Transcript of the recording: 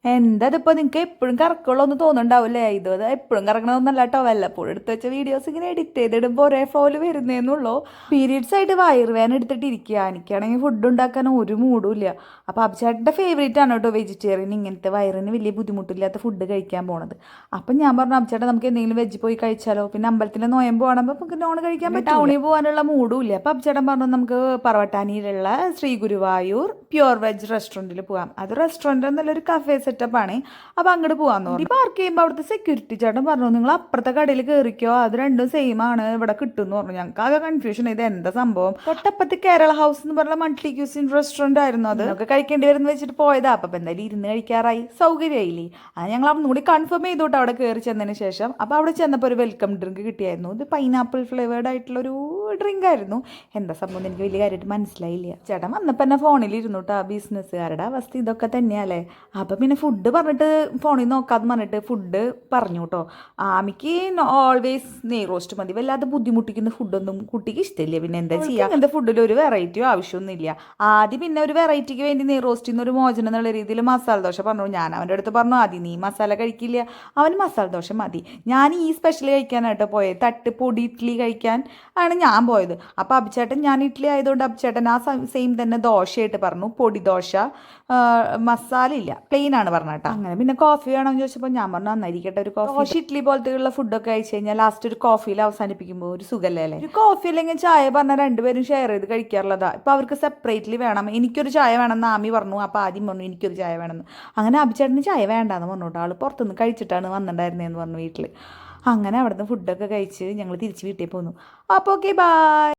എന്താ ഇതിപ്പോ നിങ്ങൾക്ക് എപ്പോഴും കറക്കുള്ളൂന്ന് തോന്നുന്നുണ്ടാവില്ലേ? ഇത് എപ്പോഴും കറക്കണമെന്നല്ല കേട്ടോ, വല്ലപ്പോഴും എടുത്ത് വെച്ച വീഡിയോസ് ഇങ്ങനെ എഡിറ്റ് ചെയ്തിടുമ്പോൾ ഒരേ ഫ്ലോയിൽ വരുന്നേന്നുള്ളൂ. പീരീഡ്സ് ആയിട്ട് വയറുവേദന എടുത്തിട്ട് ഇരിക്കുക. എനിക്കാണെങ്കിൽ ഫുഡ് ഉണ്ടാക്കാൻ ഒരു മൂഡും ഇല്ല. അപ്പോൾ അഭിചേട്ടൻ്റെ ഫേവറേറ്റ് ആണ് കേട്ടോ വെജിറ്റേറിയൻ, ഇങ്ങനത്തെ വയറിന് വലിയ ബുദ്ധിമുട്ടില്ലാത്ത ഫുഡ് കഴിക്കാൻ പോണത്. അപ്പം ഞാൻ പറഞ്ഞു അഭിചേട്ടൻ നമുക്ക് എന്തെങ്കിലും വെജ് പോയി കഴിച്ചാലോ, പിന്നെ അമ്പലത്തിലെ നോയമ്പ് കാണുമ്പോൾ നമുക്ക് നോൺ കഴിക്കാൻ പറ്റും, ടൗണിൽ പോകാനുള്ള മൂഡും ഇല്ല. അപ്പം അഭിചേട്ടൻ പറഞ്ഞു നമുക്ക് പറവട്ടാനിയിലുള്ള ശ്രീ ഗുരുവായൂർ പ്യുവർ വെജ് റെസ്റ്റോറൻറ്റിൽ പോകാം. അത് റെസ്റ്റോറൻറ്റ് എന്നുള്ളൊരു കഫേ സെറ്റപ്പാണ്. അപ്പോൾ അങ്ങോട്ട് പോകാമെന്ന് പറഞ്ഞു. പാർക്ക് ചെയ്യുമ്പോൾ അവിടുത്തെ സെക്യൂരിറ്റി ചേട്ടൻ പറഞ്ഞു നിങ്ങൾ അപ്പുറത്തെ കടയിൽ കയറിക്കോ, അത് രണ്ടും സെയിം ആണ്, ഇവിടെ കിട്ടും എന്ന് പറഞ്ഞു. ഞങ്ങൾക്ക് ആകെ കൺഫ്യൂഷൻ, ഇത് എന്താ സംഭവം. തൊട്ടപ്പത്ത് കേരള ഹൗസ് എന്ന് പറഞ്ഞ മൾട്ടി ക്യൂസിൻ റെസ്റ്റോറൻറ്റ് ആയിരുന്നു. അത് നമുക്ക് കഴിക്കേണ്ടി വരുന്ന വെച്ചിട്ട് പോയതാ. അപ്പം എന്തായാലും ഇരുന്ന് കഴിക്കാറായി, സൗകര്യമായില്ലേ. അത് ഞങ്ങൾ അവിടെ കൂടി കൺഫേം ചെയ്തോട്ട് അവിടെ കയറി ചെന്നതിന് ശേഷം. അപ്പോൾ അവിടെ ചെന്നപ്പോൾ ഒരു വെൽക്കം ഡ്രിങ്ക് കിട്ടിയായിരുന്നു. ഇത് പൈനാപ്പിൾ ഫ്ലേവേർഡ് ആയിട്ടുള്ളൊരു ഡ്രിങ്ക് ആയിരുന്നു. എന്താ സംഭവം എനിക്ക് വലിയ കാര്യമായിട്ട് മനസ്സിലായില്ല. ചേട്ടൻ വന്നപ്പോൾ എന്നെ ഫോണിൽ ഇരുന്നു കേട്ടോ. ബിസിനസ്സുകാരുടെ അവസ്ഥ ഇതൊക്കെ തന്നെയല്ലേ. അപ്പം പിന്നെ ഫുഡ് പറഞ്ഞിട്ട് ഫോണിൽ നോക്കാതെ പറഞ്ഞിട്ട് ഫുഡ് പറഞ്ഞു കേട്ടോ. ആമിക്ക് ഓൾവേസ് നെയ് റോസ്റ്റ് മതി, വല്ലാതെ ബുദ്ധിമുട്ടിക്കുന്ന ഫുഡൊന്നും കുട്ടിക്ക് ഇഷ്ടമില്ല. പിന്നെ എന്താ ചെയ്യുക, അങ്ങനത്തെ ഫുഡിൽ ഒരു വെറൈറ്റിയോ ആവശ്യമൊന്നുമില്ല. ആദ്യം പിന്നെ ഒരു വെറൈറ്റിക്ക് വേണ്ടി നെയ് റോസ്റ്റിൽ നിന്ന് ഒരു മോചനം എന്നുള്ള രീതിയിൽ മസാല ദോശ പറഞ്ഞു. ഞാൻ അവൻ്റെ അടുത്ത് പറഞ്ഞു ആദ്യം നീ മസാല കഴിക്കില്ല, അവന് മസാല ദോശ മതി. ഞാൻ ഈ സ്പെഷ്യൽ കഴിക്കാനായിട്ട് പോയത്, തട്ട് പൊടി ഇഡ്ഡലി കഴിക്കാൻ ആണ് ഞാൻ പോയത്. അപ്പോൾ അഭിചേട്ടൻ ഞാൻ ഇഡ്ഡലി ആയതുകൊണ്ട് അഭിചേട്ടൻ ആ സെയിം തന്നെ ദോശയായിട്ട് പറഞ്ഞു, പൊടി ദോശ, മസാല ഇല്ല, പ്ലെയിൻ ആണ് പറഞ്ഞ കേട്ടോ. അങ്ങനെ പിന്നെ കോഫി വേണമെന്ന് ചോദിച്ചപ്പോൾ ഞാൻ പറഞ്ഞു നന്നായിരിക്കട്ടെ ഒരു കോഫി. ദോശ ഇഡ്ഡലി പോലത്തെയുള്ള ഫുഡൊക്കെ കഴിച്ച് കഴിഞ്ഞാൽ ലാസ്റ്റ് ഒരു കോഫിയിൽ അവസാനിപ്പിക്കുമ്പോൾ ഒരു സുഖല്ലേ അല്ലേ. ഒരു കോഫി അല്ലെങ്കിൽ ചായ പറഞ്ഞാൽ രണ്ടുപേരും ഷെയർ ചെയ്ത് കഴിക്കാറുള്ളതാ. ഇപ്പോൾ അവർക്ക് സെപ്പറേറ്റ്ലി വേണം. എനിക്കൊരു ചായ വേണമെന്ന് ആമി പറഞ്ഞു. അപ്പോൾ ആദ്യം പറഞ്ഞു എനിക്കൊരു ചായ വേണമെന്ന്. അങ്ങനെ അഭിചേട്ടന് ചായ വേണ്ടാന്ന് പറഞ്ഞു കേട്ടോ. ആൾ പുറത്തുനിന്ന് കഴിച്ചിട്ടാണ് വന്നിട്ടുണ്ടായിരുന്നതെന്ന് പറഞ്ഞു വീട്ടിൽ. അങ്ങനെ അവിടുന്ന് ഫുഡൊക്കെ കഴിച്ച് ഞങ്ങൾ തിരിച്ച് വീട്ടിൽ പോന്നു. അപ്പോൾ ഓക്കെ, ബൈ.